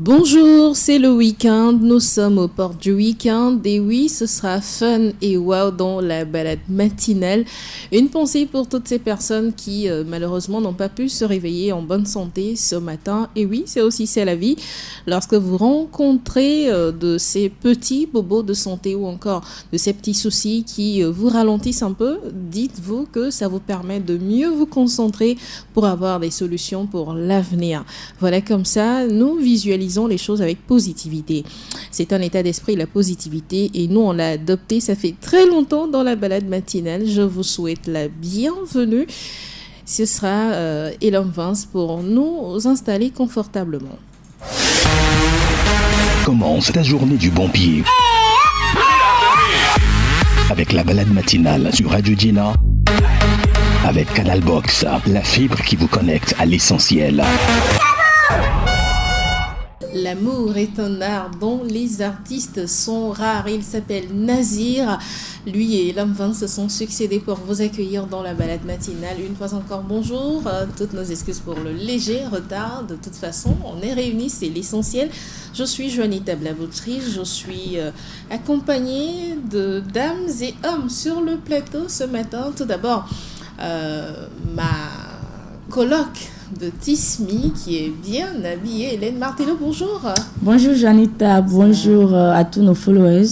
Bonjour, c'est le week-end, nous sommes aux portes du week-end et oui, ce sera fun et wow dans la balade matinale. Une pensée pour toutes ces personnes qui malheureusement n'ont pas pu se réveiller en bonne santé ce matin. Et oui, c'est la vie. Lorsque vous rencontrez de ces petits bobos de santé ou encore de ces petits soucis qui vous ralentissent un peu, dites-vous que ça vous permet de mieux vous concentrer pour avoir des solutions pour l'avenir. Voilà, comme ça, nous visualisons les choses avec positivité. C'est un état d'esprit, la positivité, et nous, on l'a adopté, ça fait très longtemps dans la balade matinale. Je vous souhaite la bienvenue. Ce sera Elam Vince pour nous installer confortablement. Commence ta journée du bon pied avec la balade matinale sur Radio Gina avec Canal Box, la fibre qui vous connecte à l'essentiel. L'amour est un art dont les artistes sont rares. Il s'appelle Nazir. Lui et Elam Vince se sont succédés pour vous accueillir dans la balade matinale. Une fois encore, bonjour. Toutes nos excuses pour le léger retard. De toute façon, on est réunis, c'est l'essentiel. Je suis Juanita Blavoutry. Je suis accompagnée de dames et hommes sur le plateau ce matin. Tout d'abord, ma coloc de Tismi qui est bien habillée. Hélène Martello, bonjour. Bonjour Janita, bonjour à tous nos followers.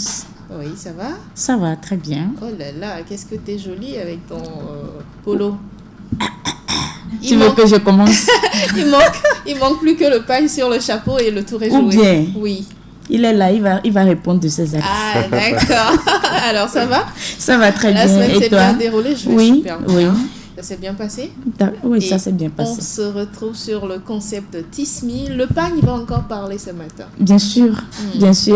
Oui, ça va? Ça va, très bien. Oh là là, qu'est-ce que t'es jolie avec ton polo. Tu veux que je commence? il manque plus que le pagne sur le chapeau et le tour est joué. Ou bien, oui. Il est là, il va répondre de ses actes. Ah, d'accord. Alors, ça va? Ça va très bien. La semaine et s'est toi? bien déroulée, je vais Oui, super bien. oui. Ça s'est bien passé? Oui, et ça s'est bien on passé. se retrouve sur le concept Tismi. Le pagne, il va encore parler ce matin. Bien sûr,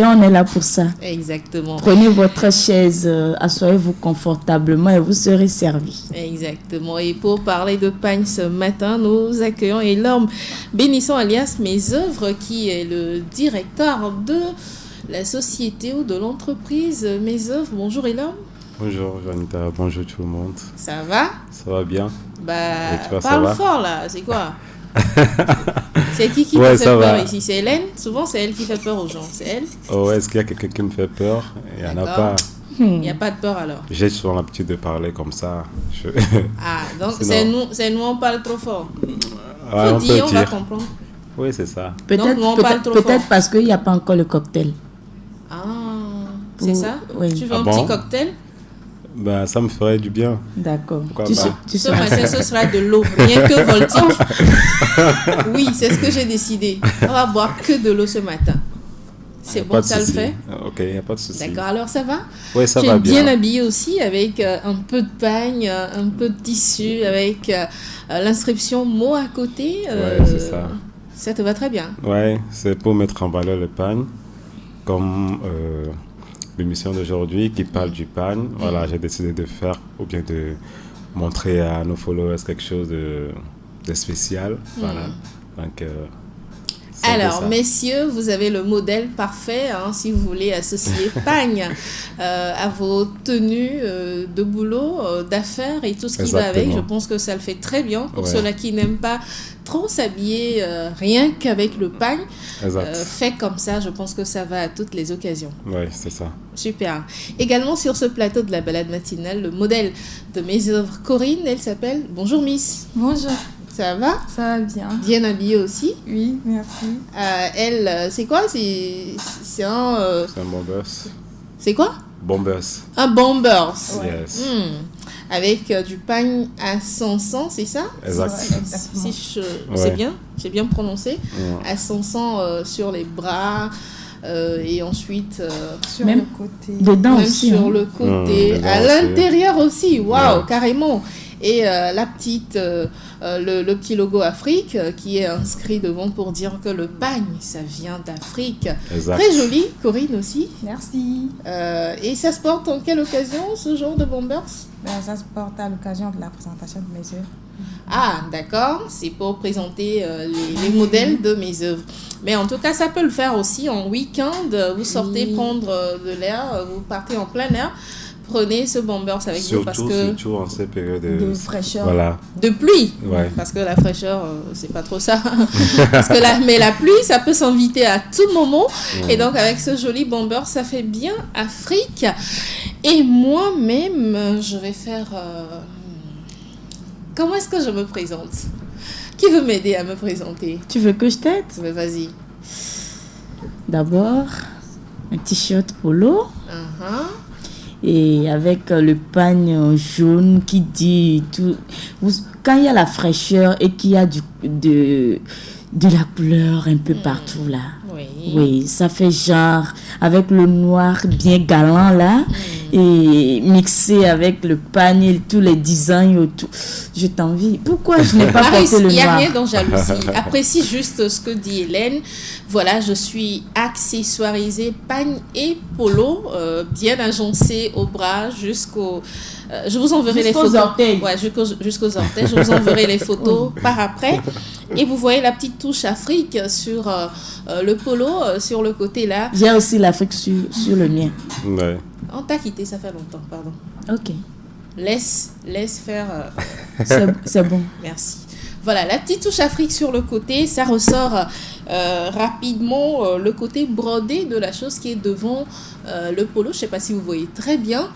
on est là pour ça. Exactement. Prenez votre chaise, assoyez-vous confortablement et vous serez servi. Exactement. Et pour parler de pagne ce matin, nous accueillons Elam Bénisson alias Mes Œuvres, qui est le directeur de la société ou de l'entreprise Mes Œuvres. Bonjour Elam. Bonjour Janita, bonjour tout le monde. Ça va? Ça va bien? Bah, toi, parle ça va? fort là, c'est quoi? C'est qui Ouais, te fait ça peur va. ici? C'est Hélène? Souvent c'est elle qui fait peur aux gens, c'est elle? Oh, est-ce qu'il y a quelqu'un qui me fait peur? Il n'y en a D'accord. pas. Il n'y a pas de peur alors? J'ai souvent l'habitude de parler comme ça. Ah, donc Sinon- c'est nous on parle trop fort. Ouais, Faut on dire, peut on va dire. comprendre. Oui, c'est ça. Donc, nous, on parle trop fort. Peut-être parce qu'il n'y a pas encore le cocktail. Ah, c'est ça? Oui. Tu veux Ah un bon? petit cocktail? Ben, ça me ferait du bien. D'accord. Pourquoi Tu pas? sais, Ce matin, ce sera de l'eau, rien que voltique. Oui, c'est ce que j'ai décidé. On va boire que de l'eau ce matin. C'est bon, Pas de ça le souci. fait? Ok, il n'y a pas de souci. D'accord, alors ça va? Oui, ça Tu va es bien bien. habillée aussi avec un peu de pagne, un peu de tissu, avec l'inscription mot à côté. Ouais, c'est ça. Ça te va très bien. Ouais, c'est pour mettre en valeur le pagne. Comme l'émission d'aujourd'hui qui parle du pagne. Voilà, j'ai décidé de faire ou bien de montrer à nos followers quelque chose de spécial. Voilà. Donc, c'est un peu Alors, ça. messieurs, vous avez le modèle parfait si vous voulez associer pagne à vos tenues de boulot, d'affaires et tout ce qui va avec. Exactement. Je pense que ça le fait très bien pour Ouais. ceux-là qui n'aiment pas trop s'habiller rien qu'avec le pagne. Exact. Fait comme ça, je pense que ça va à toutes les occasions. Oui, c'est ça. Super. Également sur ce plateau de la balade matinale, le modèle de Mes Œuvres, Corinne, elle s'appelle Bonjour Miss. Bonjour, Ça va? ça va bien. Bien habillée aussi. Oui, merci. Elle, c'est quoi? C'est un... C'est un bombers. c'est quoi? Bombers. Un bombers. Yes. Avec du pagne à 100, c'est ça? Exact. C'est vrai, exactement. Si je... Ouais. C'est bien? J'ai bien prononcé? Ouais. À 100 sur les bras et ensuite... Sur Même le côté. Dedans même aussi. sur hein. le côté, dedans à aussi. l'intérieur aussi, waouh, Ouais. carrément. Et la petite, le petit logo Afrique qui est inscrit devant pour dire que le pagne, ça vient d'Afrique. Exact. Très joli, Corinne aussi. Merci. Et ça se porte en quelle occasion, ce genre de bombers? Ben, ça se porte à l'occasion de la présentation de mes œuvres. Ah, d'accord, c'est pour présenter les modèles de Mes Œuvres. Mais en tout cas, ça peut le faire aussi en week-end. Vous sortez Oui. prendre de l'air, vous partez en plein air prenez ce bombers avec vous parce que Surtout en ces périodes De fraîcheur. Voilà. de pluie, Ouais. parce que la fraîcheur, c'est pas trop ça. Mais la pluie, ça peut s'inviter à tout moment. Et donc, avec ce joli bomber, ça fait bien Afrique. Et moi-même, je vais faire... Comment est-ce que je me présente? Qui veut m'aider à me présenter? Tu veux que je t'aide? Mais vas-y. D'abord, un t-shirt polo Uh-huh. et avec le pagne jaune qui dit tout. Quand il y a la fraîcheur et qu'il y a de la couleur un peu partout là. Oui. Oui, ça fait genre avec le noir bien galant là et mixé avec le pagne et tous les designs autour. Je t'envie. Pourquoi je n'ai pas Maris, porté le il n'y a noir? rien dans jalousie. Apprécie juste ce que dit Hélène. Voilà, je suis accessoirisée pagne et polo, bien agencée au bras jusqu'au... je vous enverrai les Jusqu'aux photos. orteils. Ouais, jusqu'aux orteils. Je vous enverrai les photos par après. Et vous voyez la petite touche Afrique sur le polo, sur le côté là. J'ai aussi l'Afrique sur le mien. Ouais. On t'a quitté, ça fait longtemps, pardon. Ok, Laisse faire... c'est bon. Merci. Voilà, la petite touche Afrique sur le côté, ça ressort rapidement le côté brodé de la chose qui est devant le polo. Je ne sais pas si vous voyez très bien.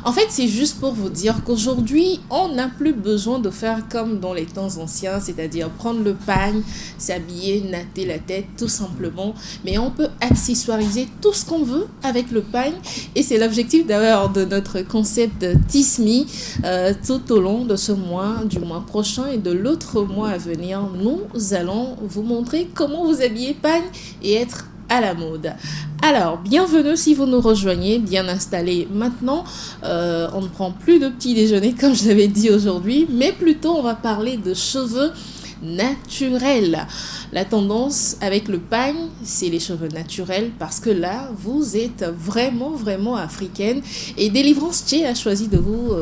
En fait, c'est juste pour vous dire qu'aujourd'hui, on n'a plus besoin de faire comme dans les temps anciens, c'est-à-dire prendre le pagne, s'habiller, natter la tête, tout simplement. Mais on peut accessoiriser tout ce qu'on veut avec le pagne. Et c'est l'objectif d'ailleurs de notre concept Tease Me tout au long de ce mois, du mois prochain et de l'autre mois à venir. Nous allons vous montrer comment vous habiller pagne et être à la mode. Alors, bienvenue si vous nous rejoignez, bien installés maintenant. On ne prend plus de petit déjeuner comme je l'avais dit aujourd'hui, mais plutôt on va parler de cheveux naturels. La tendance avec le pagne, c'est les cheveux naturels parce que là, vous êtes vraiment africaine. Et Délivrance Tché a choisi de vous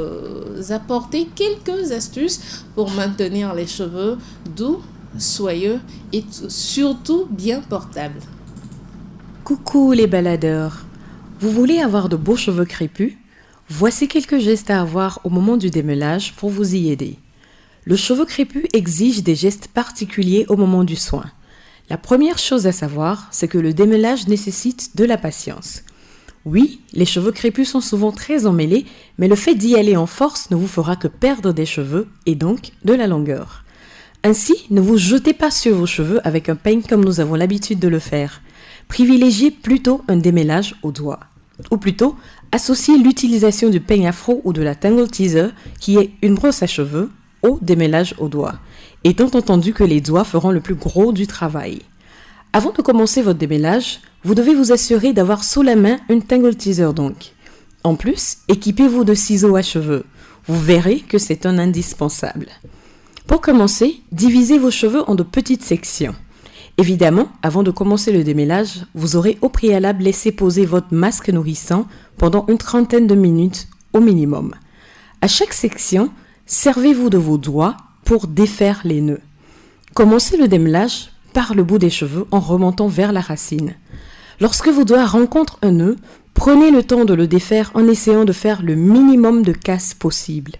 apporter quelques astuces pour maintenir les cheveux doux, soyeux et surtout bien portables. Coucou les baladeurs. Vous voulez avoir de beaux cheveux crépus? Voici quelques gestes à avoir au moment du démêlage pour vous y aider. Le cheveu crépus exige des gestes particuliers au moment du soin. La première chose à savoir, c'est que le démêlage nécessite de la patience. Oui, les cheveux crépus sont souvent très emmêlés, mais le fait d'y aller en force ne vous fera que perdre des cheveux et donc de la longueur. Ainsi, ne vous jetez pas sur vos cheveux avec un peigne comme nous avons l'habitude de le faire. Privilégiez plutôt un démêlage au doigt. Ou plutôt, associez l'utilisation du peigne afro ou de la tangle teaser, qui est une brosse à cheveux, au démêlage au doigt, étant entendu que les doigts feront le plus gros du travail. Avant de commencer votre démêlage, vous devez vous assurer d'avoir sous la main une tangle teaser donc. En plus, équipez-vous de ciseaux à cheveux. Vous verrez que c'est un indispensable. Pour commencer, divisez vos cheveux en de petites sections. Évidemment, avant de commencer le démêlage, vous aurez au préalable laissé poser votre masque nourrissant pendant une trentaine de minutes au minimum. À chaque section, servez-vous de vos doigts pour défaire les nœuds. Commencez le démêlage par le bout des cheveux en remontant vers la racine. Lorsque vos doigts rencontrent un nœud, prenez le temps de le défaire en essayant de faire le minimum de casse possible.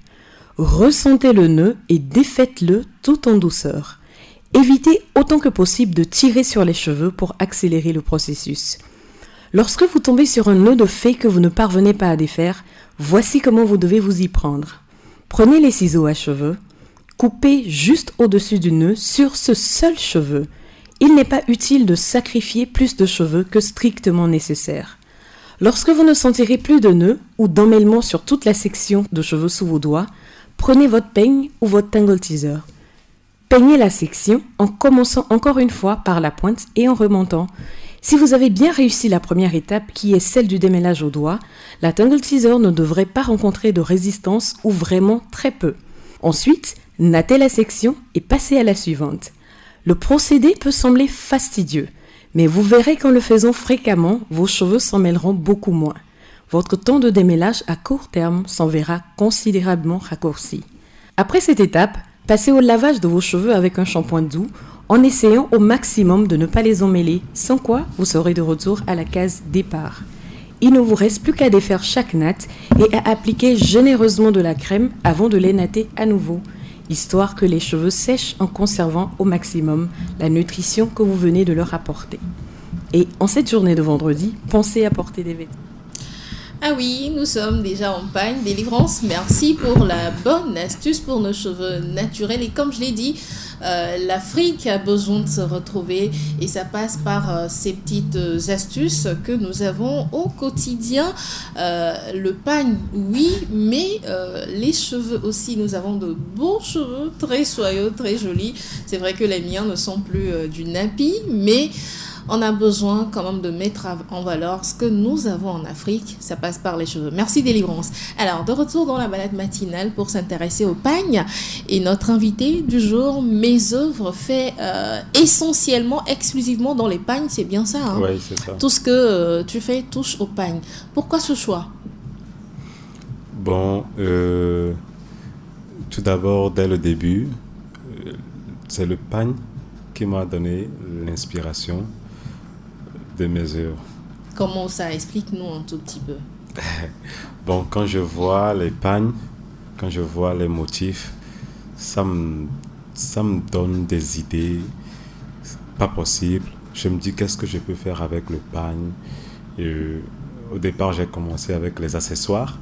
Ressentez le nœud et défaites-le tout en douceur. Évitez autant que possible de tirer sur les cheveux pour accélérer le processus. Lorsque vous tombez sur un nœud de fée que vous ne parvenez pas à défaire, voici comment vous devez vous y prendre. Prenez les ciseaux à cheveux, coupez juste au-dessus du nœud sur ce seul cheveu. Il n'est pas utile de sacrifier plus de cheveux que strictement nécessaire. Lorsque vous ne sentirez plus de nœud ou d'emmêlement sur toute la section de cheveux sous vos doigts, prenez votre peigne ou votre tangle teaser. Peignez la section en commençant encore une fois par la pointe et en remontant. Si vous avez bien réussi la première étape qui est celle du démêlage au doigt, la tangle teaser ne devrait pas rencontrer de résistance ou vraiment très peu. Ensuite, nattez la section et passez à la suivante. Le procédé peut sembler fastidieux, mais vous verrez qu'en le faisant fréquemment, vos cheveux s'en mêleront beaucoup moins. Votre temps de démêlage à court terme s'en verra considérablement raccourci. Après cette étape, passez au lavage de vos cheveux avec un shampoing doux en essayant au maximum de ne pas les emmêler, sans quoi vous serez de retour à la case départ. il ne vous reste plus qu'à défaire chaque natte et à appliquer généreusement de la crème avant de les natter à nouveau, histoire que les cheveux sèchent en conservant au maximum la nutrition que vous venez de leur apporter. Et en cette journée de vendredi, pensez à porter des vêtements. Ah oui, nous sommes déjà en Pagne Délivrance. Merci pour la bonne astuce pour nos cheveux naturels. Et comme je l'ai dit, l'Afrique a besoin de se retrouver et ça passe par ces petites astuces que nous avons au quotidien. Le pagne, oui, mais les cheveux aussi. Nous avons de beaux cheveux, très soyeux, très jolis. C'est vrai que les miens ne sont plus du nappy, mais on a besoin quand même de mettre en valeur ce que nous avons en Afrique. Ça passe par les cheveux. Merci Délivrance. Alors, de retour dans la balade matinale pour s'intéresser au pagne. Et notre invité du jour, Mes œuvres, fait essentiellement, exclusivement dans les pagnes. C'est bien ça, hein? Oui, c'est ça. Tout ce que tu fais touche au pagne. Pourquoi ce choix? Bon, tout d'abord, dès le début, c'est le pagne qui m'a donné l'inspiration de mes œuvres. Comment ça? Explique-nous un tout petit peu. Bon, quand je vois les pagnes, quand je vois les motifs, ça me donne des idées pas possibles. Je me dis qu'est-ce que je peux faire avec le pagne. Et, au départ, j'ai commencé avec les accessoires.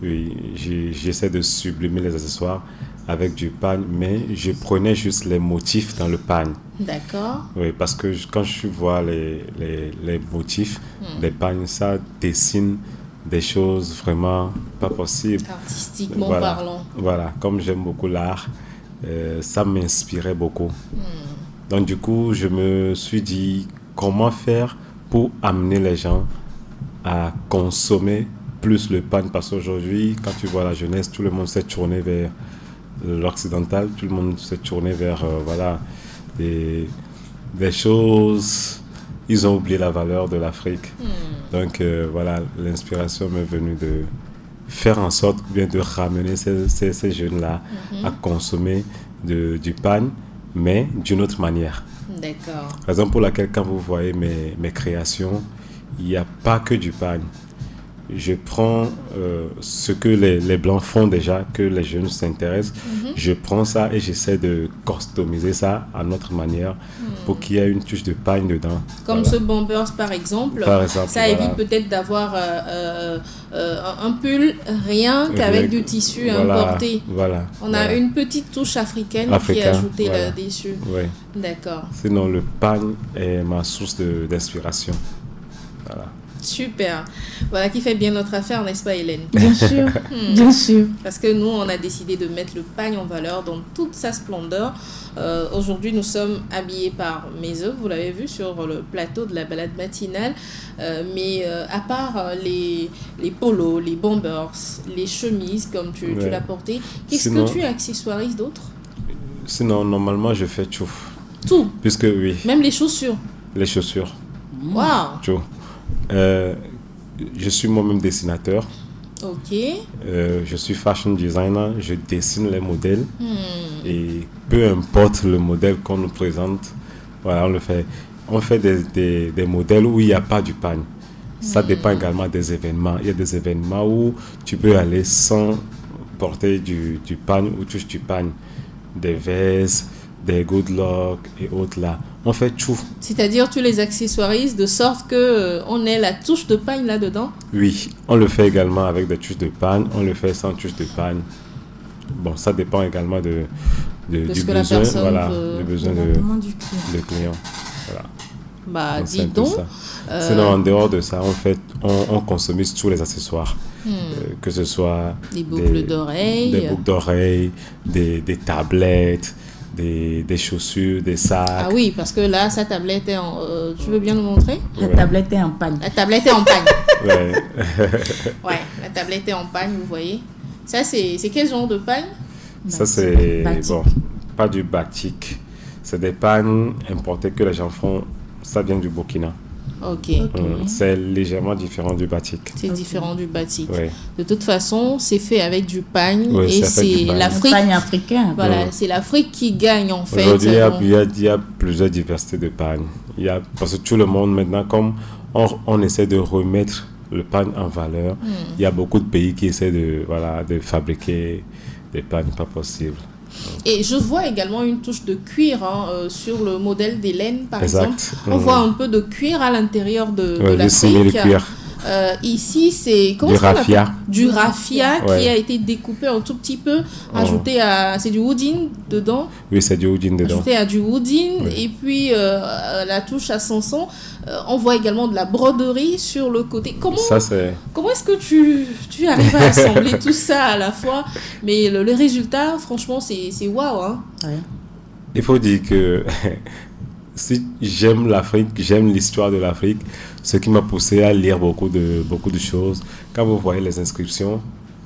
Oui, j'essaie de sublimer les accessoires avec du pagne, mais je prenais juste les motifs dans le pagne. D'accord. Oui, parce que quand je vois les motifs des pagnes, ça dessine des choses vraiment pas possibles. Artistiquement Voilà. parlant. Voilà, comme j'aime beaucoup l'art, ça m'inspirait beaucoup. Donc du coup, je me suis dit comment faire pour amener les gens à consommer plus le pagne, parce qu'aujourd'hui, quand tu vois la jeunesse, tout le monde s'est tourné vers l'occidental, tout le monde s'est tourné vers voilà, des choses, ils ont oublié la valeur de l'Afrique. Donc voilà, l'inspiration m'est venue de faire en sorte bien de ramener ces jeunes-là à consommer du pagne, mais d'une autre manière. D'accord. Raison pour laquelle quand vous voyez mes créations, il n'y a pas que du pagne. Je prends ce que les Blancs font déjà, que les jeunes s'intéressent. Je prends ça et j'essaie de customiser ça à notre manière pour qu'il y ait une touche de pagne dedans. Comme Voilà. ce Bombers par exemple. Par exemple, Ça voilà. évite peut-être d'avoir un pull rien qu'avec du tissu Voilà, importé. Voilà. On a une petite touche africaine qui est Africain, ajoutée voilà. là-dessus. Oui. D'accord. Sinon, le pagne est ma source d'inspiration. Voilà. Super. Voilà qui fait bien notre affaire, n'est-ce pas Hélène? Bien sûr, bien sûr. Parce que nous, on a décidé de mettre le pagne en valeur dans toute sa splendeur. Aujourd'hui, nous sommes habillés par Mes œuvres, vous l'avez vu sur le plateau de la balade matinale. Mais à part les polos, les bombers, les chemises, comme tu l'as porté, qu'est-ce Sinon, que tu accessoirises d'autre? Sinon, normalement, je fais tout. Tout, Puisque, oui, même les chaussures. les chaussures, Waouh. tout. Je suis moi-même dessinateur. Ok. Je suis fashion designer, je dessine les modèles et peu importe le modèle qu'on nous présente, voilà, on le fait. On fait des modèles où il n'y a pas du pagne. Ça dépend également des événements. Il y a des événements où tu peux aller sans porter du pagne ou touche du pagne. Des vestes, des good luck et autres là. On fait tout. C'est-à-dire tu les accessoirises de sorte que on ait la touche de pagne là-dedans? Oui, on le fait également avec des touches de pagne, on le fait sans touche de pagne. Bon, ça dépend également du ce que la besoin, personne voilà, veut. du besoin La demande du client. de client. Voilà. Bah, Donc, c'est dis un peu donc. ça. Sinon, en dehors de ça, on consomme tous les accessoires. Que ce soit Des boucles d'oreilles. des boucles d'oreilles, des tablettes, des chaussures, des sacs. Ah oui, parce que là, sa tablette est en... tu veux bien nous montrer? La Ouais. tablette est en pagne. La tablette est en pagne. Ouais. Ouais, la tablette est en pagne, vous voyez. Ça, c'est quel genre de pagne? Ça, c'est Batik. bon, pas du batik. C'est des pagnes importées que les gens font. Ça vient du Burkina. Ok. C'est légèrement différent du batik. C'est différent du batik. Ouais. De toute façon, c'est fait avec du pagne Oui, et c'est fait avec du c'est pagne. Un l'Afrique. pagne africain. Voilà, Ouais. c'est l'Afrique qui gagne en fait. Aujourd'hui, il y a plusieurs diversités de pagnes. Parce que tout le monde, maintenant, comme on essaie de remettre le pagne en valeur. Il y a beaucoup de pays qui essaient de fabriquer des pagnes pas possibles. Et je vois également une touche de cuir sur le modèle des laines, par exemple. On Mhm. voit un peu de cuir à l'intérieur de Ouais, le l'Afrique. simili-cuir. Ici, c'est Du raffia. Du raffia qui Ouais. a été découpé un tout petit peu, Oh. ajouté à... C'est du woodin dedans, Oui, c'est du houdin dedans. ajouté à du woodin, Oui. et puis la touche à Sanson. On voit également de la broderie sur le côté. Ça, c'est... Comment est-ce que tu arrives à assembler tout ça à la fois? Mais le résultat, franchement, c'est waouh, hein. Ouais. Il faut dire que si j'aime l'Afrique, j'aime l'histoire de l'Afrique, ce qui m'a poussé à lire beaucoup de choses. Quand vous voyez les inscriptions,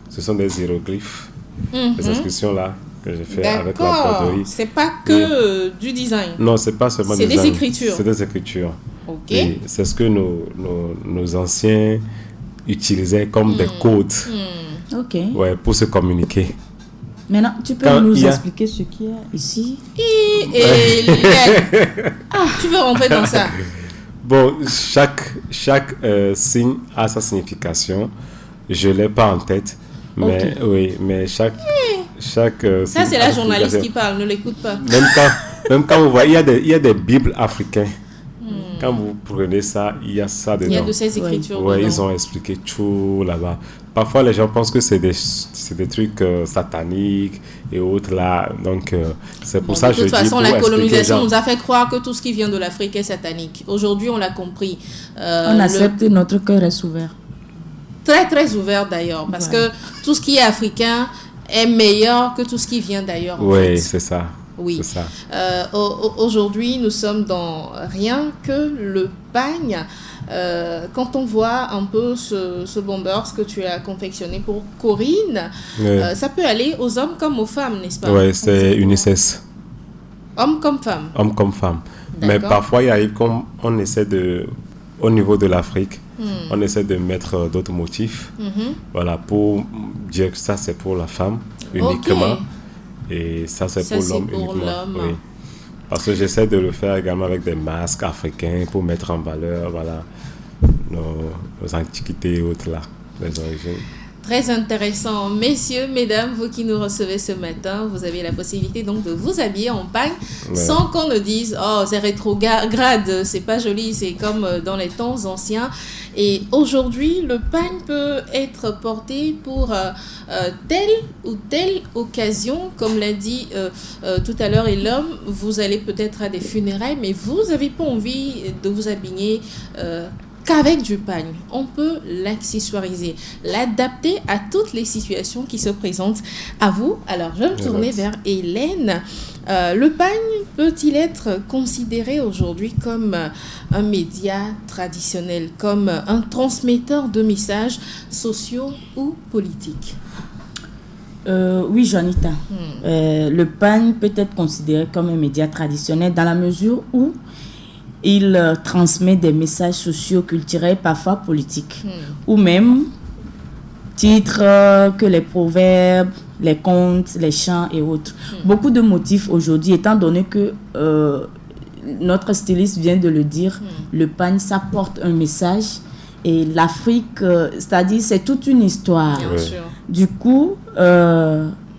ce sont des hiéroglyphes. Les inscriptions là que j'ai fait avec la D'accord. broderie. C'est pas que du design. Non, c'est pas seulement C'est des design, écritures. C'est des écritures. Ok. Et c'est ce que nos anciens utilisaient comme des codes, Ok. ouais, pour se communiquer. Maintenant, tu peux Quand nous il y a- expliquer ce qu'il y a ici? Et tu veux rentrer dans ça? Bon, chaque signe a sa signification. Je l'ai pas en tête, mais oui, mais chaque Ça, signe c'est a la sa journaliste signification. qui parle, ne l'écoute pas. Même quand vous voyez, il y a des bibles africaines. Quand vous prenez ça, il y a ça dedans. Il y a de ces écritures Ouais, dedans. ils ont expliqué tout là-bas. Parfois, les gens pensent que c'est des trucs sataniques et autres là. Donc, c'est pour Bon, ça de que je toute dis façon, pour la expliquer aux colonisation gens. nous a fait croire que tout ce qui vient de l'Afrique est satanique. Aujourd'hui, on l'a compris. On accepte, notre cœur est ouvert. Très, très ouvert d'ailleurs. Parce Voilà. que tout ce qui est africain est meilleur que tout ce qui vient d'ailleurs. en Oui, fait. c'est ça. Oui. C'est ça. Aujourd'hui, nous sommes dans rien que le pagne. Quand on voit un peu ce bomber, ce que tu as confectionné pour Corinne, Ouais. ça peut aller aux hommes comme aux femmes, n'est-ce pas? Ouais, c'est unisexe, Hommes comme femmes. homme comme femme. Mais D'accord. parfois, il arrive qu'on essaie de, au niveau de l'Afrique, on essaie de mettre d'autres motifs, voilà, pour dire que ça c'est pour la femme uniquement, Ok. et ça c'est Ça, pour c'est l'homme pour uniquement. l'homme. Oui. Parce que j'essaie de le faire également avec des masques africains pour mettre en valeur, voilà, nos antiquités et autres là, les origines. Très intéressant. Messieurs, mesdames, vous qui nous recevez ce matin, vous avez la possibilité donc de vous habiller en pagne sans qu'on ne dise « Oh, c'est rétrograde, c'est pas joli, c'est comme dans les temps anciens ». Et aujourd'hui, le pagne peut être porté pour telle ou telle occasion. Comme l'a dit tout à l'heure Elom, vous allez peut-être à des funérailles, mais vous n'avez pas envie de vous habiller qu'avec du pagne. On peut l'accessoiriser, l'adapter à toutes les situations qui se présentent à vous. Alors, je vais me tourner vers Hélène. Le pagne peut-il être considéré aujourd'hui comme un média traditionnel, comme un transmetteur de messages sociaux ou politiques? Oui, Jonita. Le pagne peut être considéré comme un média traditionnel dans la mesure où il transmet des messages sociaux, culturels, parfois politiques, ou même titres que les proverbes, les contes, les chants et autres. Beaucoup de motifs aujourd'hui, étant donné que notre styliste vient de le dire, le pagne, ça porte un message. Et l'Afrique, c'est-à-dire, c'est toute une histoire. Bien Ouais. sûr. Du coup,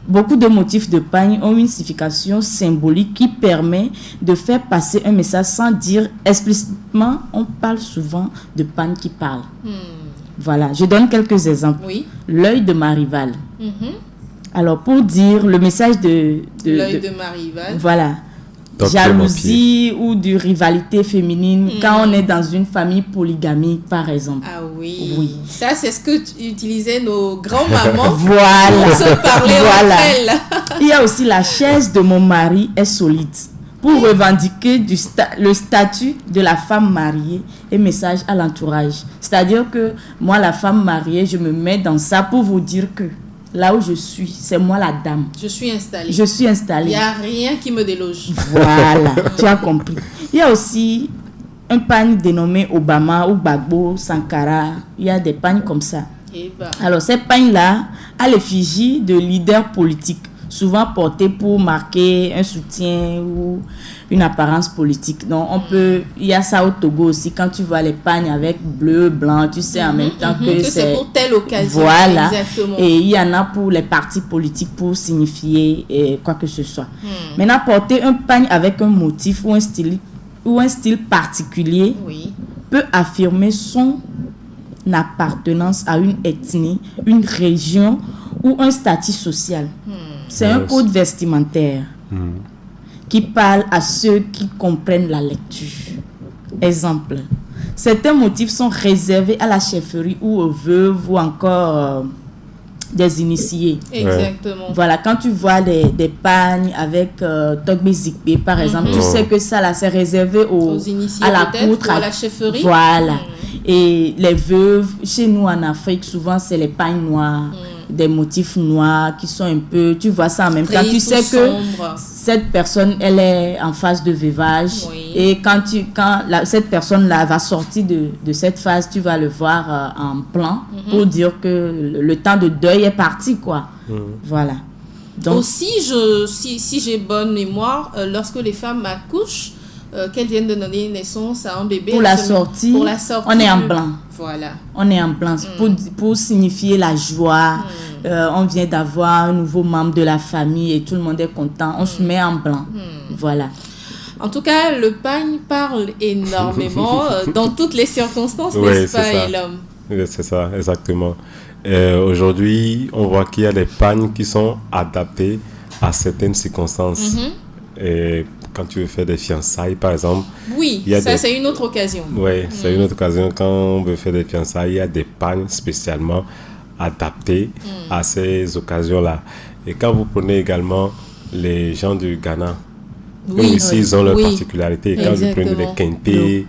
beaucoup de motifs de pagne ont une signification symbolique qui permet de faire passer un message sans dire explicitement. On parle souvent de pagne qui parle. Voilà, je donne quelques exemples. Oui. L'œil de ma rivale. Alors, pour dire le message L'œil de Marival. voilà, Docteur jalousie ou de rivalité féminine quand on est dans une famille polygamique, par exemple. Ah oui. Oui. Ça, c'est ce que utilisaient nos grands-mamans Voilà. pour se parler Voilà. entre elles. Il y a aussi la chaise de mon mari est solide pour revendiquer le statut de la femme mariée et message à l'entourage. C'est-à-dire que moi, la femme mariée, je me mets dans ça pour vous dire que là où je suis, c'est moi la dame. Je suis installée. Je suis Il installée. n'y a rien qui me déloge. Voilà, tu as compris. Il y a aussi un pagne dénommé Obama ou Gbagbo, Sankara. Il y a des pagnes comme ça. Eh ben, Alors, ces pagnes-là, à l'effigie de leaders politiques, souvent porté pour marquer un soutien ou une apparence politique. Donc, il y a ça au Togo aussi. Quand tu vois les pagnes avec bleu, blanc, tu sais en même temps que c'est pour telle occasion. Voilà. Exactement. Et il y en a pour les partis politiques pour signifier quoi que ce soit. Maintenant, porter un pagne avec un motif ou un style particulier peut affirmer son appartenance à une ethnie, une région ou un statut social. C'est un code vestimentaire qui parle à ceux qui comprennent la lecture. Exemple, certains motifs sont réservés à la chefferie ou aux veuves ou encore des initiés. Exactement. Voilà, quand tu vois des pagnes avec Togbe Zikbe, par exemple, tu sais que ça là, c'est réservé aux initiés, à la peut-être, poutre, ou à la chefferie. Voilà. Et les veuves, chez nous en Afrique, souvent c'est les pagnes noires, des motifs noirs qui sont un peu, tu vois ça en même temps. Tu sais que cette personne, elle est en phase de veuvage. Et quand cette personne-là va sortir de cette phase, tu vas le voir en plan pour dire que le temps de deuil est parti, quoi. Voilà. Donc, aussi, si j'ai bonne mémoire, lorsque les femmes accouchent, qu'elles viennent de donner naissance à un bébé, pour la sortie, on est en blanc. Voilà. On est en blanc pour signifier la joie. On vient d'avoir un nouveau membre de la famille et tout le monde est content. On se met en blanc. Voilà. En tout cas, le pagne parle énormément dans toutes les circonstances, n'est-ce pas, Elam? Oui, c'est ça, exactement. Aujourd'hui, on voit qu'il y a des pagnes qui sont adaptés à certaines circonstances. Et quand tu veux faire des fiançailles, par exemple. Oui, c'est une autre occasion. Oui, c'est une autre occasion. Quand on veut faire des fiançailles, il y a des pagnes spécialement adaptées à ces occasions-là. Et quand vous prenez également les gens du Ghana, eux aussi, ils ont leurs particularités. Quand vous prenez les Kente et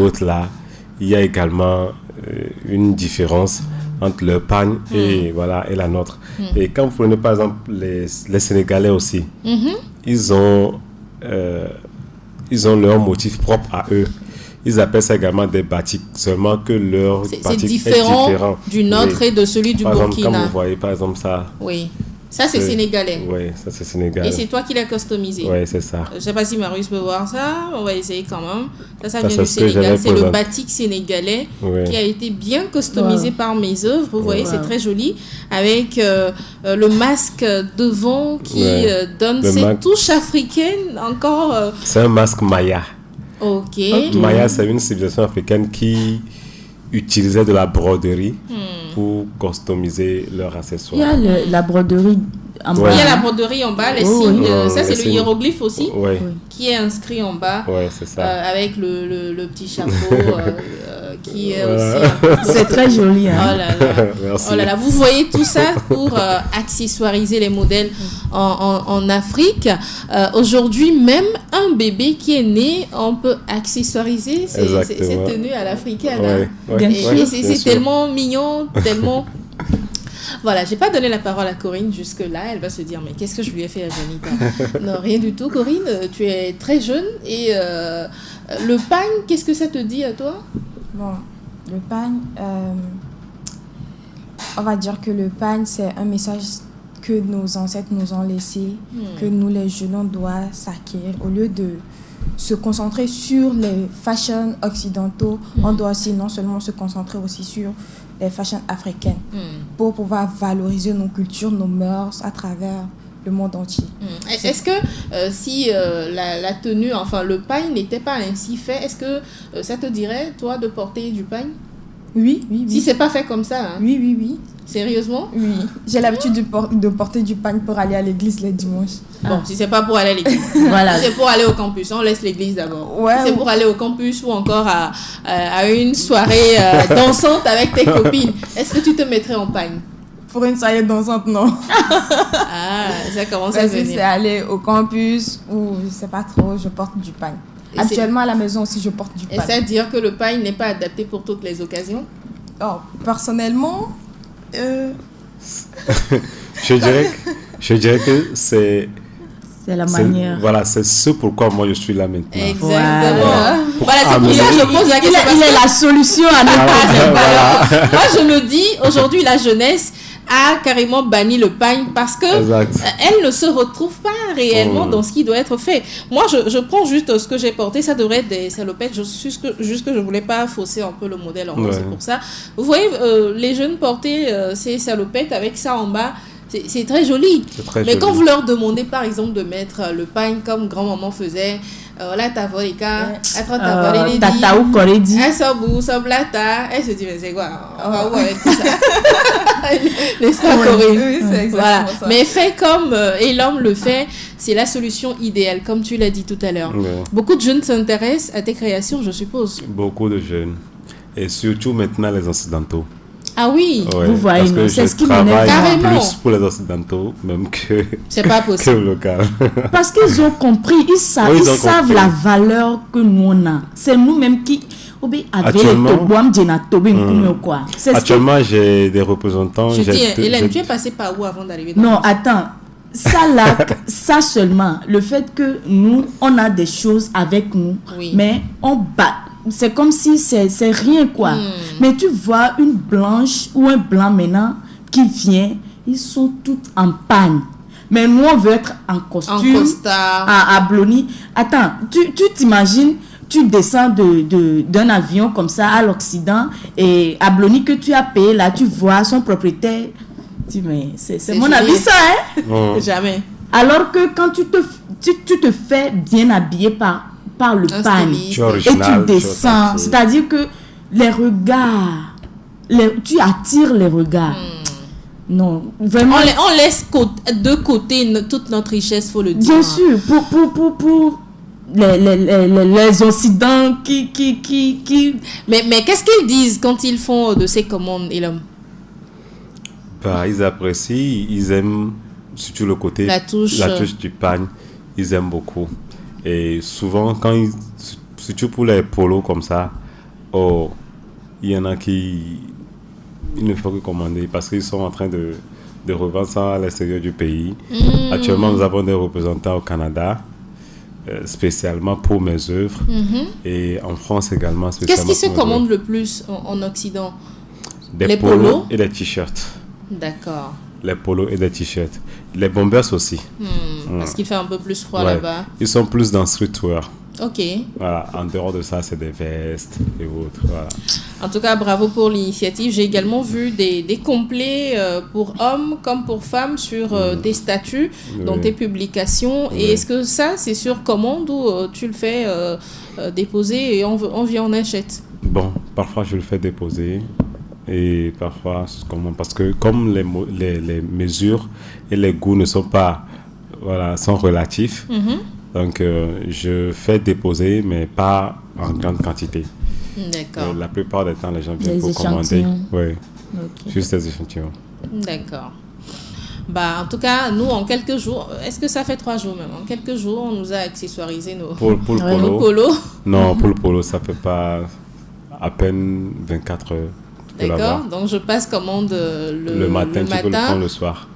autres là, il y a également une différence entre leur pagne et la nôtre. Et quand vous prenez par exemple les Sénégalais aussi, ils ont leur motif propre à eux. Ils appellent ça également des batiks, seulement que leur batik est différent du nôtre et de celui du Burkina. Par exemple, comme vous voyez par exemple ça. Oui. Ça, c'est sénégalais. Oui, ça, c'est sénégalais. Et c'est toi qui l'as customisé. Oui, c'est ça. Je ne sais pas si Marius peut voir ça. On va essayer quand même. Ça vient du Sénégal. C'est le batik sénégalais qui a été bien customisé par mes œuvres. Vous voyez, c'est très joli. Avec le masque devant qui donne cette touche africaine encore. C'est un masque Maya. Ok. Maya, c'est une civilisation africaine qui utilisait de la broderie pour customiser leurs accessoires. Il y a la broderie en bas. Il y a la broderie en bas, les signes. Ça, c'est le hiéroglyphe aussi qui est inscrit en bas. Oui, c'est ça. Avec le petit chapeau qui est aussi... C'est très joli. Hein? Oh là là. Merci. Oh là là. Vous voyez tout ça pour accessoiriser les modèles en Afrique. Aujourd'hui, même un bébé qui est né, on peut accessoiriser ses tenues à l'africaine. Et c'est tellement mignon, tellement... Voilà, j'ai pas donné la parole à Corinne jusque-là. Elle va se dire, mais qu'est-ce que je lui ai fait à Janita? Non, rien du tout, Corinne. Tu es très jeune. Et le pagne, qu'est-ce que ça te dit à toi? Bon, le pagne, on va dire que le pagne, c'est un message que nos ancêtres nous ont laissé, que nous, les jeunes, on doit s'acquérir. Au lieu de se concentrer sur les fashions occidentaux, on doit aussi non seulement se concentrer aussi sur les fashions africaines pour pouvoir valoriser nos cultures, nos mœurs à travers le monde entier. Est-ce que si la tenue, enfin le pagne n'était pas ainsi fait, est-ce que ça te dirait, toi, de porter du pagne? Oui. Si c'est pas fait comme ça, hein? Oui. Sérieusement? Oui. J'ai l'habitude de porter du pagne pour aller à l'église les dimanches. Bon, si c'est pas pour aller à l'église, c'est pour aller au campus. On laisse l'église d'abord. Si c'est pour aller au campus ou encore à une soirée dansante avec tes copines, est-ce que tu te mettrais en pagne? Pour une soirée dansante, non. Ça commence à venir. C'est aller au campus ou je sais pas trop, je porte du pagne. Actuellement à la maison aussi, je porte du pagne. Et ça veut dire que le pagne n'est pas adapté pour toutes les occasions? Personnellement, je dirais que c'est la manière. Voilà, c'est ce pourquoi moi je suis là maintenant. Exactement. Voilà, c'est pour ça que je pose la question. Il est la solution à notre Moi, je me dis, aujourd'hui, la jeunesse, a carrément banni le pagne parce que elle ne se retrouve pas réellement dans ce qui doit être fait. Moi, je prends juste ce que j'ai porté, ça devrait être des salopettes, juste que je voulais pas fausser un peu le modèle en haut, c'est pour ça. Vous voyez, les jeunes porter ces salopettes avec ça en bas, c'est très joli. Mais quand vous leur demandez par exemple de mettre le pagne comme grand-maman faisait, là ta volika, tata ou koredi, elle sort blata, elle se dit mais c'est quoi, on va où avec tout ça. Les soins corrects. C'est Voilà. ça. Mais fait comme et l'homme le fait, c'est la solution idéale, comme tu l'as dit tout à l'heure. Beaucoup de jeunes s'intéressent à tes créations, je suppose. Beaucoup de jeunes. Et surtout maintenant les Occidentaux. Ah oui, vous voyez, parce que c'est ce qui travaille m'énerve carrément. plus pour les Occidentaux, même que, c'est pas que possible. le local. Parce qu'ils ont compris, ils savent compris. la valeur que nous on a. C'est nous-mêmes qui Actuellement, j'ai des représentants. Je dis, Hélène, tu es passée par où avant d'arriver dans Non, attends. Ça là, ça seulement, le fait que nous, on a des choses avec nous, mais on bat. C'est comme si c'est rien quoi. Mais tu vois une blanche ou un blanc maintenant qui vient, ils sont toutes en panne. Mais nous, on veut être en costume, à Blony. Attends, tu t'imagines, tu descends d'un avion comme ça à l'Occident et à Blony que tu as payé là, tu vois son propriétaire. Mais c'est mon avis ça, hein? Jamais. Alors que quand tu te fais bien habiller par le pagne et tu descends, c'est-à-dire que les regards, tu attires les regards. Non, vraiment. On laisse de côté toute notre richesse, faut le dire. Bien sûr, pour les Occidents qui... Mais qu'est-ce qu'ils disent quand ils font de ces commandes, et l'homme? Ils apprécient, ils aiment surtout le côté, la touche du pagne, ils aiment beaucoup. Et souvent, surtout pour les polos comme ça, il y en a qui il ne faut que commander parce qu'ils sont en train de revendre ça à l'extérieur du pays. Actuellement, nous avons des représentants au Canada, spécialement pour mes œuvres, et en France également. Qu'est-ce qui se commande le plus en Occident? Les polos et les t-shirts. D'accord. Les polos et les t-shirts. Les bombers aussi. Parce qu'il fait un peu plus froid là-bas. Ils sont plus dans streetwear. Ok. Voilà. En dehors de ça, c'est des vestes et autres. Voilà. En tout cas, bravo pour l'initiative. J'ai également vu des complets pour hommes comme pour femmes sur des statuts dans tes publications. Et est-ce que ça, c'est sur commande ou tu le fais déposer et on vient, on achète? Bon, parfois je le fais déposer. Et parfois, parce que comme les mesures et les goûts ne sont pas, sont relatifs, donc je fais déposer, mais pas en grande quantité. D'accord. La plupart des temps, les gens viennent pour commander. Oui, juste des échantillons. D'accord. En tout cas, nous, en quelques jours, est-ce que ça fait 3 jours même? En quelques jours, on nous a accessoirisé nos polos. Non, pour le polo, ça fait pas à peine 24 heures. D'accord, donc je passe commande le matin. Tu peux le prendre le soir.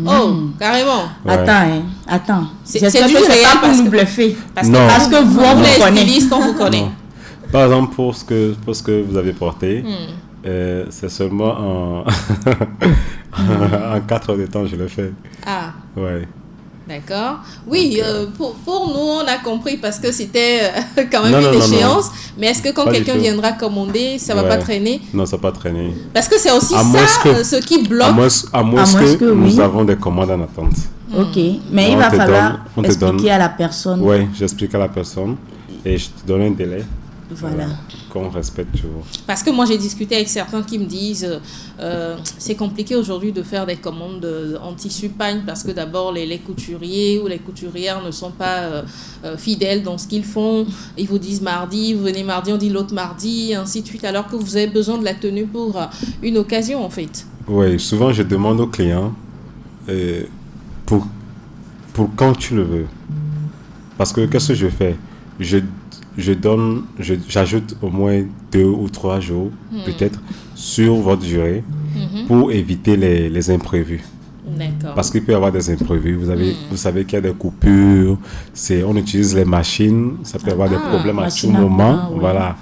Oh, carrément. Ouais. Attends. C'est du réel pour nous bluffer. Parce que vous, on vous connaît. On vous connaît. Par exemple, pour ce que vous avez porté, c'est seulement en 4 heures de temps je le fais. Ah. Ouais. D'accord. Oui, pour nous, on a compris parce que c'était quand même une échéance. Mais est-ce que quand quelqu'un viendra commander, ça ne va pas traîner? Non, ça ne va pas traîner. Parce que c'est aussi ce qui bloque. À moins que nous avons des commandes en attente. Ok, mais il va falloir expliquer à la personne. Oui, j'explique à la personne et je te donne un délai. Voilà. Qu'on respecte toujours. Parce que moi, j'ai discuté avec certains qui me disent c'est compliqué aujourd'hui de faire des commandes en tissu pagne parce que d'abord, les couturiers ou les couturières ne sont pas fidèles dans ce qu'ils font. Ils vous disent mardi, vous venez mardi, on dit l'autre mardi, ainsi de suite, alors que vous avez besoin de la tenue pour une occasion, en fait. Oui, souvent, je demande aux clients pour quand tu le veux. Parce que qu'est-ce que je fais? J'ajoute au moins 2 ou 3 jours, peut-être, sur votre durée pour éviter les imprévus. D'accord. Parce qu'il peut y avoir des imprévus. Vous savez qu'il y a des coupures, on utilise les machines, ça peut y avoir des problèmes à tout moment. Ouais. Voilà.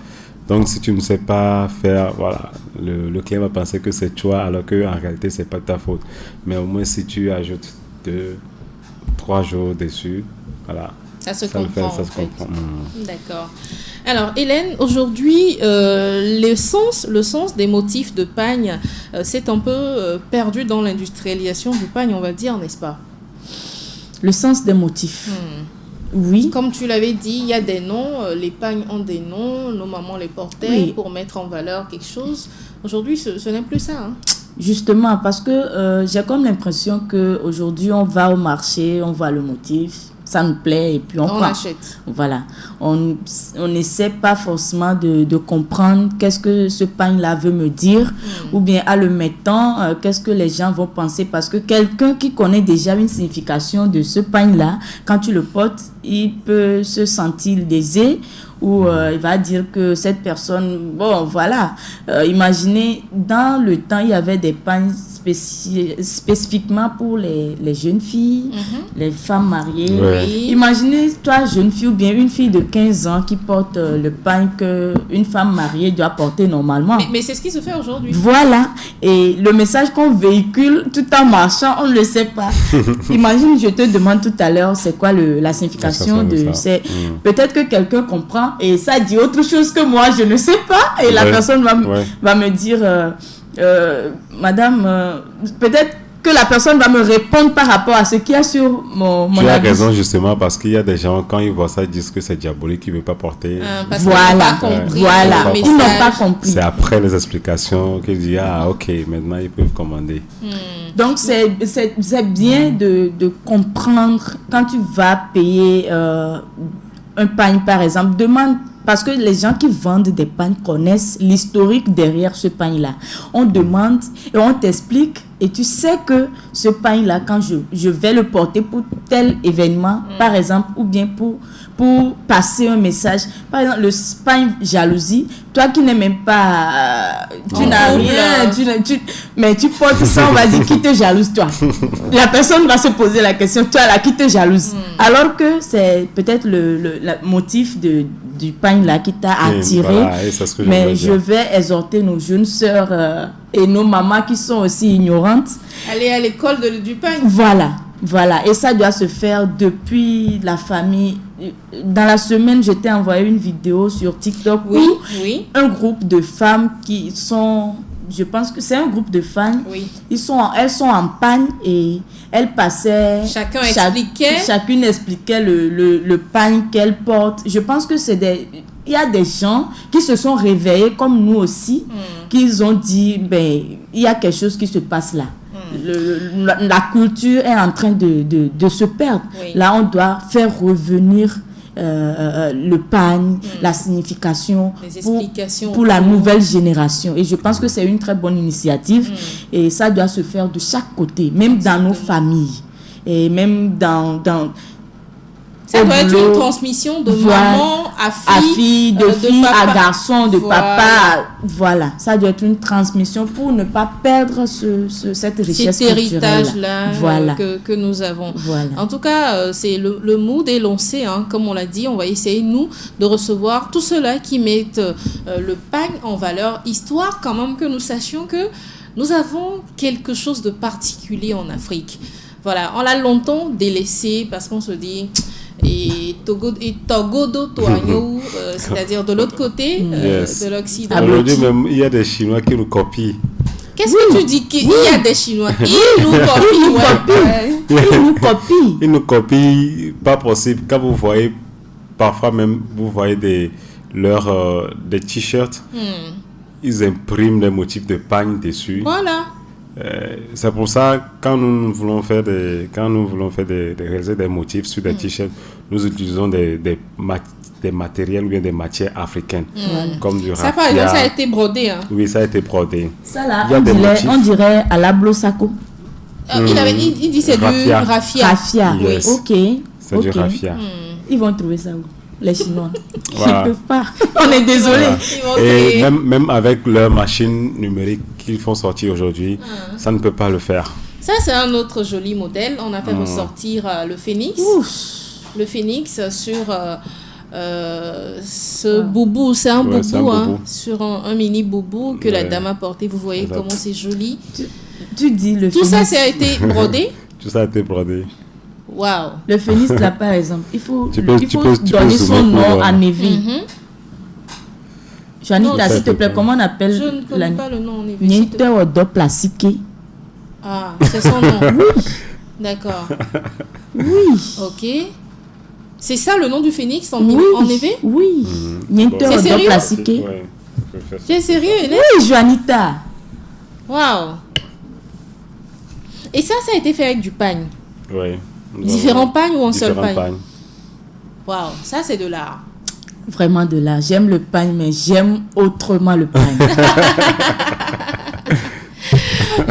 Donc, si tu ne sais pas faire, voilà, le client va penser que c'est toi, alors qu'en réalité, c'est pas ta faute. Mais au moins, si tu ajoutes 2-3 jours dessus, voilà. Ça se Ça le comprend. fait, ça en se fait. comprend. D'accord. Alors, Hélène, aujourd'hui, le sens des motifs de pagne s'est un peu perdu dans l'industrialisation du pagne, on va dire, n'est-ce pas? Le sens des motifs. Oui. Comme tu l'avais dit, il y a des noms, les pagnes ont des noms, nos mamans les portaient Oui. pour mettre en valeur quelque chose. Aujourd'hui, ce n'est plus ça. Hein. Justement, parce que j'ai comme l'impression qu'aujourd'hui, on va au marché, on voit le motif, ça nous plaît et puis on On prend. achète. Voilà. On n'essaie pas forcément de comprendre qu'est-ce que ce pagne-là veut me dire ou bien à le mettant, qu'est-ce que les gens vont penser. Parce que quelqu'un qui connaît déjà une signification de ce pagne-là, quand tu le portes, il peut se sentir lésé ou il va dire que cette personne, bon voilà, imaginez, dans le temps, il y avait des pagnes spécifiquement pour les jeunes filles, les femmes mariées. Ouais. Oui. Imaginez, toi, jeune fille ou bien une fille de 15 ans qui porte le pagne qu'une femme mariée doit porter normalement. Mais c'est ce qui se fait aujourd'hui. Voilà. Et le message qu'on véhicule tout en marchant, on ne le sait pas. Imagine, je te demande tout à l'heure, c'est quoi la signification de ça. Peut-être que quelqu'un comprend et ça dit autre chose que moi, je ne sais pas. Et la Ouais. personne Ouais. va me dire, madame, peut-être que la personne va me répondre par rapport à ce qu'il y a sur mon Tu as habit. raison, justement, parce qu'il y a des gens, quand ils voient ça, ils disent que c'est diabolique, qu'ils ne veulent pas porter. Parce Voilà. qu'ils n'ont pas compris Voilà. le Ils n'ont message. pas compris. C'est après les explications qu'ils disent, ah, ok, maintenant ils peuvent commander. Donc, c'est bien de comprendre quand tu vas payer un pagne, par exemple. Demande, parce que les gens qui vendent des pagnes connaissent l'historique derrière ce pagne-là. On demande et on t'explique et tu sais que ce pagne-là, quand je vais le porter pour tel événement, par exemple, ou bien pour passer un message. Par exemple, le pagne jalousie, toi qui n'es même pas... tu En n'as couple, rien, mais tu portes ça, on va dire, qui te jalouse, toi? La personne va se poser la question, toi là, qui te jalouse? Alors que c'est peut-être le motif du pagne là qui t'a Et attiré. voilà, et c'est ce que je Mais voulais je dire. vais exhorter nos jeunes sœurs et nos mamans qui sont aussi ignorantes. Aller à l'école du pagne. Voilà. Et ça doit se faire depuis la famille. Dans la semaine, je t'ai envoyé une vidéo sur TikTok Oui, où oui, un groupe de femmes qui sont... Je pense que c'est un groupe de femmes. oui. Elles sont en pagne et elles passaient... Chacun expliquait. Chacune expliquait le pagne qu'elle porte. Je pense que il y a des gens qui se sont réveillés comme nous aussi, qu'ils ont dit, ben, il y a quelque chose qui se passe là. La culture est en train de se perdre. Oui. Là, on doit faire revenir le pagne, la signification Des explications pour la autour. nouvelle génération. Et je pense que c'est une très bonne initiative et ça doit se faire de chaque côté, même dans nos familles et même dans Ça au doit être boulot. une transmission de Voilà. maman à à fille, fille, de fille papa. à garçon, de Voilà. papa. Voilà, ça doit être une transmission pour ne pas perdre cette richesse Cet culturelle. héritage-là Voilà. que nous avons. Voilà. En tout cas, c'est le mood est lancé, hein, comme on l'a dit. On va essayer, nous, de recevoir tous ceux-là qui mettent le pagne en valeur, histoire quand même que nous sachions que nous avons quelque chose de particulier en Afrique. Voilà, on l'a longtemps délaissé parce qu'on se dit... Et Togodo Toagno, c'est-à-dire de l'autre côté Yes. de l'Occident. Aujourd'hui même, il y a des Chinois qui nous copient. Qu'est-ce que tu dis qu'il y a des Chinois? Ils nous copient, ouais. Ils nous copient. Ils nous copient, pas possible. Quand vous voyez, parfois même, vous voyez des t-shirts, ils impriment les motifs de pagne dessus. Voilà. C'est pour ça, quand nous voulons réaliser des motifs sur des t-shirts, nous utilisons des matériels ou bien des matières africaines, comme du Ça, par exemple, raffia. ça a été brodé. Hein. Oui, ça a été brodé. Ça là, Il y a des motifs. on dirait à la Blosako. Il dit c'est du Raffia. raffia. Raffia. Yes. Ok. C'est du Ok. raffia. Ils vont trouver ça où? Les Chinois. Voilà. Ils peuvent pas. On est désolé. Ils vont Et créer. même avec leur machine numérique qu'ils font sortir aujourd'hui, ça ne peut pas le faire. Ça, c'est un autre joli modèle. On a fait ressortir le Phoenix. Ouf. Le Phoenix sur ce boubou, c'est un Ouais, boubou, c'est un hein, boubou. sur un mini boubou que la Ouais. dame a porté. Vous voyez Exact. comment c'est joli. Tu dis le Tout ça, phénix. ça a été brodé. Tout ça a été brodé. Waouh. Le phénix, là, par exemple, il faut, Tu peux- il tu faut peux- tu peux donner zoomer son pour nom voir. à Nevi. Mhm. Janita, Non, s'il te plaît, ça, comment on Je appelle ne connais pas le nom en effet. Niente Odo Plastique. Ah, c'est son nom. D'accord. Oui. Ok. C'est ça le nom du phénix en, Oui. en effet? Oui. Niente Bon. C'est Odo sérieux? Plastique. Ouais, tu peux faire ça. Tu es sérieux, Hélène? Oui, Janita. Waouh. Et ça a été fait avec du pagne. Ouais. Différents pagnes ou un seul Différents pagne? pagnes. Waouh, ça c'est de l'art. Vraiment de là. J'aime le pagne, mais j'aime autrement le pagne.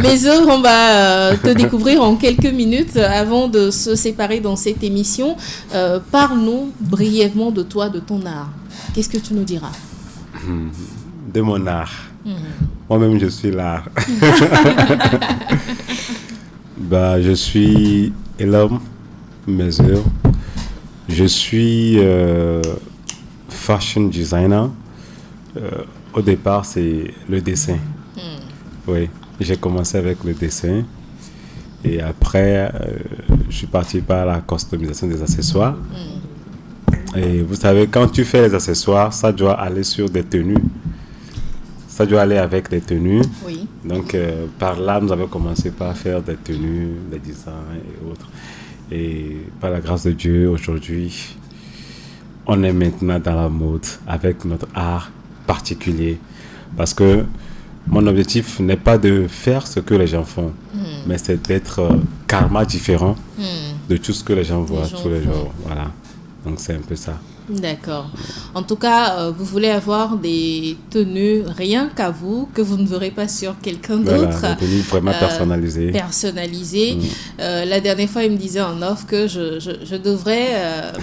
Mes œuvres, on va te découvrir en quelques minutes avant de se séparer dans cette émission. Parle-nous brièvement de toi, de ton art. Qu'est-ce que tu nous diras? De mon art. Moi-même, je suis l'art. Bah, je suis l'homme, mes œuvres. Je suis fashion designer. Au départ, c'est le dessin. Oui, j'ai commencé avec le dessin. Et après, je suis parti par la customisation des accessoires. Et vous savez, quand tu fais les accessoires, ça doit aller sur des tenues. Ça doit aller avec des tenues. Oui. Donc, par là, nous avons commencé par faire des tenues, des designs et autres. Et par la grâce de Dieu, aujourd'hui, on est maintenant dans la mode avec notre art particulier. Parce que mon objectif n'est pas de faire ce que les gens font, mais c'est d'être karma différent de tout ce que les gens voient gens tous les font. jours. Voilà. Donc, c'est un peu ça. D'accord. En tout cas, vous voulez avoir des tenues rien qu'à vous, que vous ne verrez pas sur quelqu'un d'autre. Voilà, des tenues vraiment personnalisées. Personnalisées. La dernière fois, il me disait en off que je devrais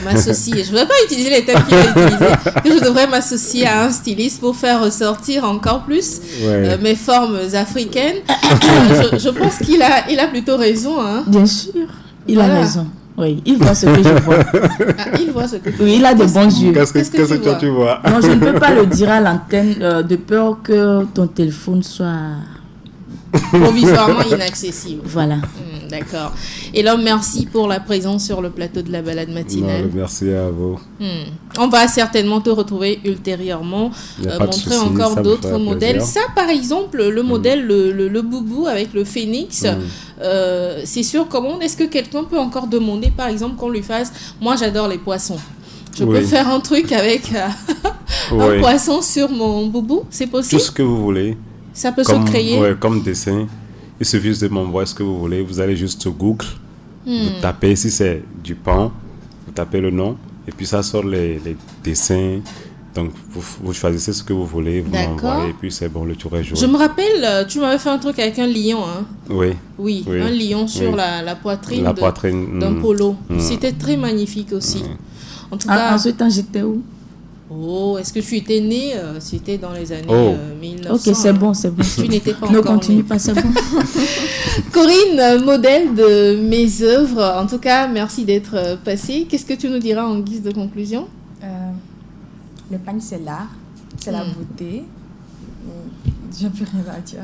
m'associer. Je ne vais pas utiliser les thèmes qu'il a utilisés, que je devrais m'associer à un styliste pour faire ressortir encore plus Ouais. mes formes africaines. Je pense qu'il a plutôt raison. Hein. Bien sûr. Il Voilà. a raison. Oui, il voit ce que je vois. Ah, il voit ce que tu Oui, il a de bons yeux. Qu'est-ce Qu'est-ce que que tu toi tu vois? Non, je ne peux pas le dire à l'antenne de peur que ton téléphone soit... provisoirement inaccessible. Voilà. D'accord. Et là, merci pour la présence sur le plateau de la balade Non, matinale. merci à vous. On va certainement te retrouver ultérieurement, Y a pas de montrer souci, encore ça me d'autres ferait modèles. plaisir. Ça, par exemple, le modèle, le boubou avec le phénix, c'est sur commande. Est-ce que quelqu'un peut encore demander, par exemple, qu'on lui fasse... Moi, j'adore les poissons. Je peux Oui. faire un truc avec un Oui. poisson sur mon boubou. C'est Tout possible? ce que vous voulez. Ça peut Comme, se créer? ouais, comme dessin. Il suffit juste de m'envoyer ce que vous voulez. Vous allez juste sur Google. Vous tapez, si c'est du pain, vous tapez le nom. Et puis ça sort les dessins. Donc vous choisissez ce que vous voulez. Vous D'accord. m'envoyez. Et puis c'est bon, le tour est joué. Je me rappelle, tu m'avais fait un truc avec un lion, hein? Oui. Oui, Oui. un lion sur Oui. la poitrine, La poitrine. d'un polo. Mm. C'était très magnifique aussi. En tout cas, En ce temps, j'étais où? oh, est-ce que tu étais né? C'était dans les années Oh. 1900. Ok, c'est bon, c'est bon. Tu n'étais pas Ne encore continue né. pas, c'est bon. Corinne, modèle de mes œuvres. En tout cas, merci d'être passée. Qu'est-ce que tu nous diras en guise de conclusion? Le pagne, c'est l'art, c'est la beauté. J'ai plus rien à dire.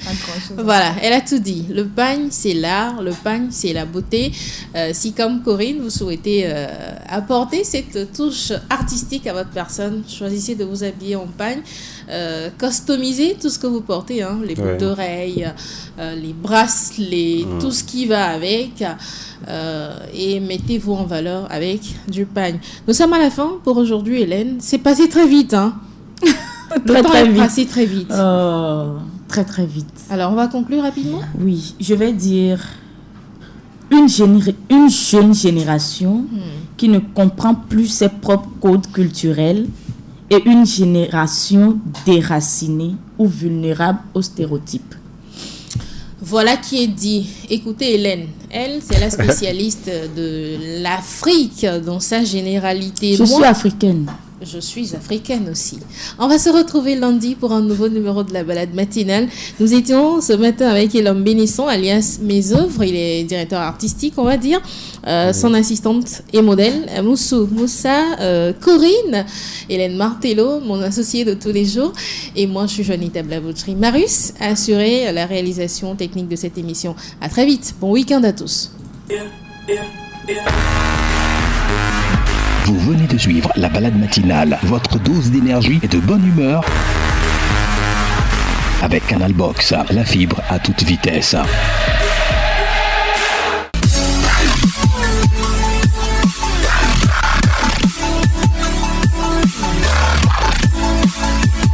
Pas grand-chose. Voilà, elle a tout dit. Le pagne, c'est l'art, le pagne, c'est la beauté. Si, comme Corinne, vous souhaitez apporter cette touche artistique à votre personne, choisissez de vous habiller en pagne. Customisez tout ce que vous portez, hein, les boucles Ouais. d'oreilles, les bracelets, tout ce qui va avec. Et mettez-vous en valeur avec du pagne. Nous sommes à la fin pour aujourd'hui, Hélène. C'est passé très vite, hein? Le Très, temps très est vite. passé très vite. Très, très vite. Alors, on va conclure rapidement. Oui, je vais dire une jeune génération qui ne comprend plus ses propres codes culturels et une génération déracinée ou vulnérable aux stéréotypes. Voilà qui est dit. Écoutez Hélène, elle c'est la spécialiste de l'Afrique dans sa généralité. Je suis africaine. Je suis africaine aussi. On va se retrouver lundi pour un nouveau numéro de la balade matinale. Nous étions ce matin avec Elom Bénisson, alias Mes Œuvres. Il est directeur artistique, on va dire. Son assistante et modèle, Moussa, Corinne, Hélène Martello, mon associée de tous les jours. Et moi, je suis Juanita Blabotry. Marius a assuré la réalisation technique de cette émission. À très vite. Bon week-end à tous. Vous venez de suivre la balade matinale, votre dose d'énergie et de bonne humeur avec Canal Box, la fibre à toute vitesse.